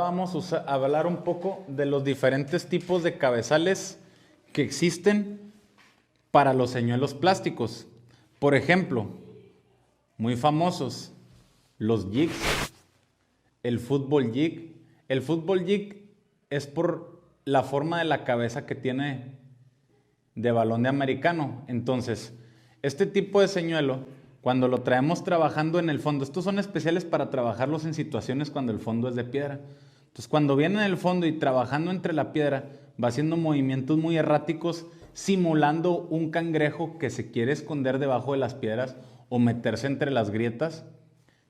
vamos a hablar un poco de los diferentes tipos de cabezales que existen para los señuelos plásticos. Por ejemplo, muy famosos, los jigs, el fútbol jig. El fútbol jig es por la forma de la cabeza que tiene de balón de americano. Entonces, este tipo de señuelo, cuando lo traemos trabajando en el fondo, estos son especiales para trabajarlos en situaciones cuando el fondo es de piedra. Entonces, cuando viene en el fondo y trabajando entre la piedra, va haciendo movimientos muy erráticos, simulando un cangrejo que se quiere esconder debajo de las piedras o meterse entre las grietas.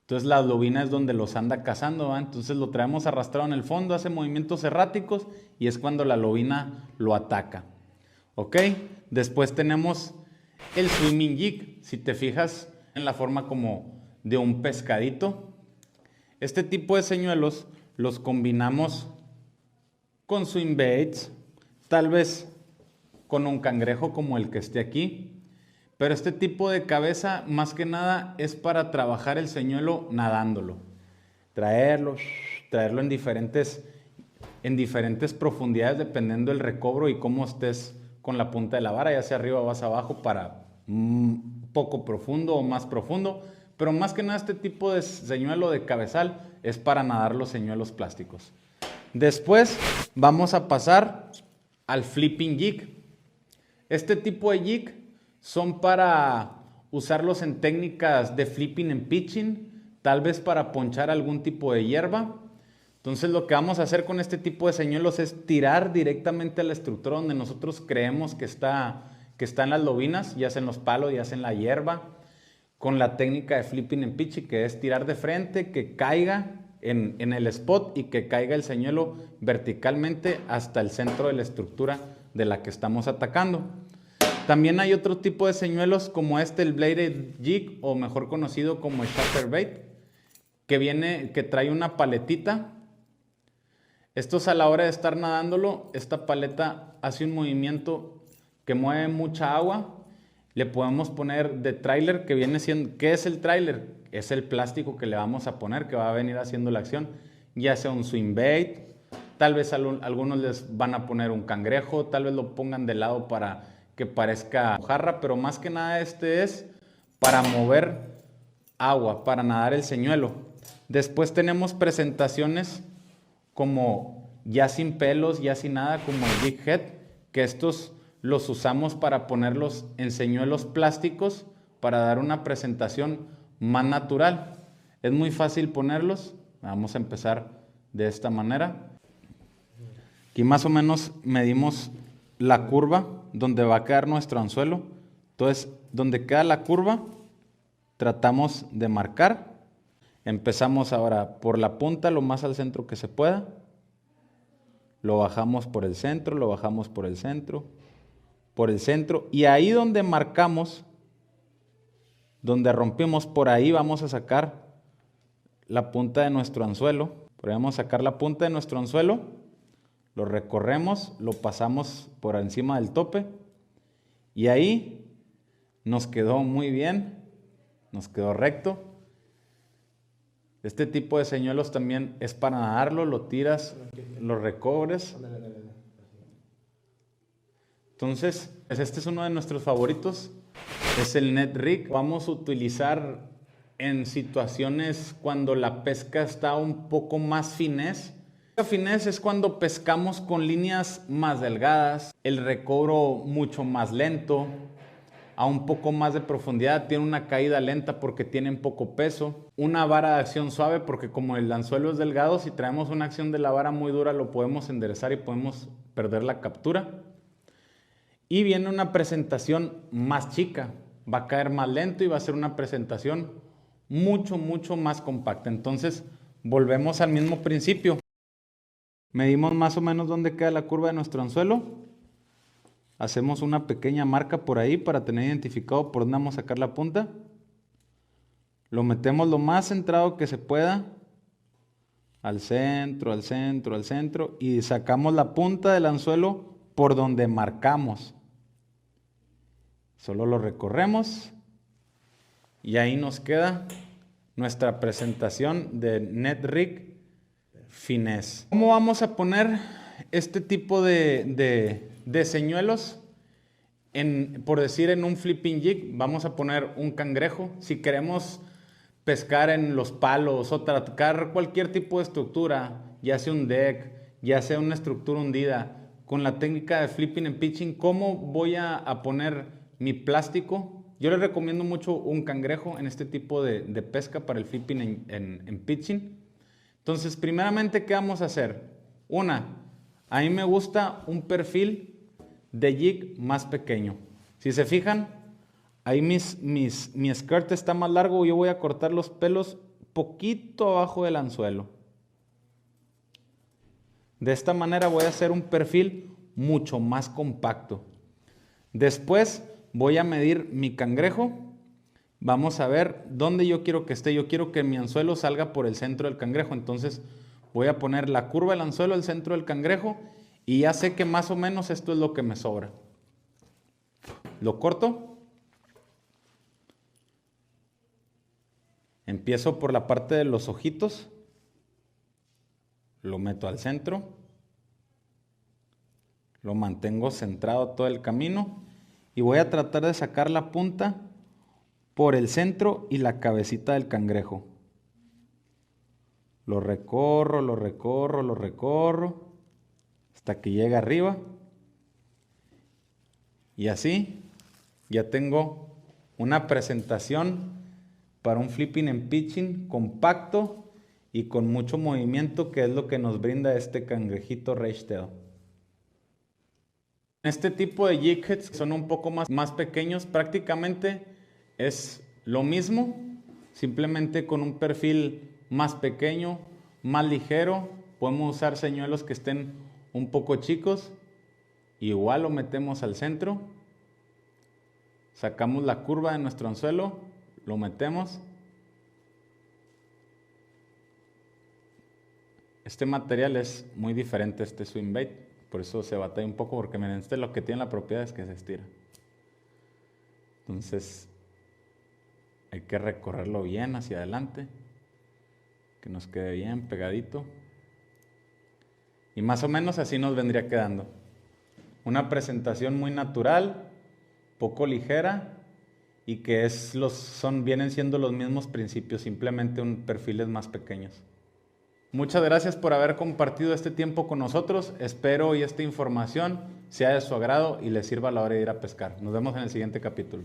Entonces la lobina es donde los anda cazando, ¿va? Entonces lo traemos arrastrado en el fondo, hace movimientos erráticos y es cuando la lobina lo ataca. ¿Ok? Después tenemos el swimming jig. Si te fijas en la forma como de un pescadito. Este tipo de señuelos los combinamos con swing baits, tal vez con un cangrejo como el que esté aquí. Pero este tipo de cabeza, más que nada, es para trabajar el señuelo nadándolo. Traerlo en diferentes profundidades, dependiendo del recobro y cómo estés con la punta de la vara, ya sea arriba o hacia abajo, para poco profundo o más profundo. Pero más que nada, este tipo de señuelo de cabezal es para nadar los señuelos plásticos. Después vamos a pasar al flipping jig. Este tipo de jig son para usarlos en técnicas de flipping and pitching, tal vez para ponchar algún tipo de hierba. Entonces lo que vamos a hacer con este tipo de señuelos es tirar directamente a la estructura donde nosotros creemos que están las lobinas, ya sea en los palos, ya sea en la hierba, con la técnica de flipping and pitching, que es tirar de frente, que caiga en el spot y que caiga el señuelo verticalmente hasta el centro de la estructura de la que estamos atacando. También hay otro tipo de señuelos como el bladed jig, o mejor conocido como el chatterbait, que trae una paletita. Estos, a la hora de estar nadándolo, esta paleta hace un movimiento que mueve mucha agua. Le podemos poner de trailer, que viene siendo, ¿qué es el trailer? Es el plástico que le vamos a poner, que va a venir haciendo la acción, ya sea un swing bait, tal vez algunos les van a poner un cangrejo, tal vez lo pongan de lado para que parezca jarra, pero más que nada este es para mover agua, para nadar el señuelo. Después tenemos presentaciones como ya sin pelos, ya sin nada, como el jig head, que estos los usamos para ponerlos en señuelos plásticos para dar una presentación más natural. Es muy fácil ponerlos. Vamos a empezar de esta manera. Aquí más o menos medimos la curva donde va a quedar nuestro anzuelo. Entonces, donde queda la curva, tratamos de marcar. Empezamos ahora por la punta, lo más al centro que se pueda. Lo bajamos por el centro, lo bajamos por el centro, y ahí donde marcamos, donde rompimos, por ahí vamos a sacar la punta de nuestro anzuelo. Por ahí vamos a sacar la punta de nuestro anzuelo, lo recorremos, lo pasamos por encima del tope y ahí nos quedó muy bien, nos quedó recto. Este tipo de señuelos también es para nadarlo, lo tiras, lo recobres. Entonces, este es uno de nuestros favoritos, es el net rig. Vamos a utilizar en situaciones cuando la pesca está un poco más finés. La finés es cuando pescamos con líneas más delgadas, el recobro mucho más lento, a un poco más de profundidad, tiene una caída lenta porque tienen poco peso, una vara de acción suave porque como el anzuelo es delgado, si traemos una acción de la vara muy dura lo podemos enderezar y podemos perder la captura. Y viene una presentación más chica, va a caer más lento y va a ser una presentación mucho más compacta. Entonces volvemos al mismo principio. Medimos más o menos dónde queda la curva de nuestro anzuelo. Hacemos una pequeña marca por ahí para tener identificado por dónde vamos a sacar la punta. Lo metemos lo más centrado que se pueda. Al centro, al centro, al centro. Y sacamos la punta del anzuelo por donde marcamos. Solo lo recorremos. Y ahí nos queda nuestra presentación de net rig finesse. ¿Cómo vamos a poner este tipo de señuelos? Por decir, en un flipping jig, vamos a poner un cangrejo. Si queremos pescar en los palos o tratar cualquier tipo de estructura, ya sea un deck, ya sea una estructura hundida, con la técnica de flipping and pitching, ¿cómo voy a poner mi plástico? Yo les recomiendo mucho un cangrejo en este tipo de pesca para el flipping en pitching. Entonces, primeramente, ¿qué vamos a hacer? A mí me gusta un perfil de jig más pequeño. Si se fijan, ahí mi skirt está más largo, yo voy a cortar los pelos poquito abajo del anzuelo. De esta manera voy a hacer un perfil mucho más compacto. Después voy a medir mi cangrejo. Vamos a ver dónde yo quiero que esté. Yo quiero que mi anzuelo salga por el centro del cangrejo. Entonces voy a poner la curva del anzuelo al centro del cangrejo y ya sé que más o menos esto es lo que me sobra. Lo corto. Empiezo por la parte de los ojitos. Lo meto al centro. Lo mantengo centrado todo el camino. Y voy a tratar de sacar la punta por el centro y la cabecita del cangrejo. Lo recorro, lo recorro, lo recorro, hasta que llega arriba. Y así ya tengo una presentación para un flipping and pitching compacto y con mucho movimiento, que es lo que nos brinda este cangrejito Reichtail. Este tipo de jig heads son un poco más pequeños, prácticamente es lo mismo, simplemente con un perfil más pequeño, más ligero. Podemos usar señuelos que estén un poco chicos. Igual lo metemos al centro. Sacamos la curva de nuestro anzuelo, lo metemos. Este material es muy diferente a este swing bait, por eso se batalla un poco, porque miren, este lo que tiene la propiedad es que se estira. Entonces hay que recorrerlo bien hacia adelante, que nos quede bien pegadito. Y más o menos así nos vendría quedando. Una presentación muy natural, poco ligera, y que vienen siendo los mismos principios, simplemente perfiles más pequeños. Muchas gracias por haber compartido este tiempo con nosotros. Espero y esta información sea de su agrado y les sirva a la hora de ir a pescar. Nos vemos en el siguiente capítulo.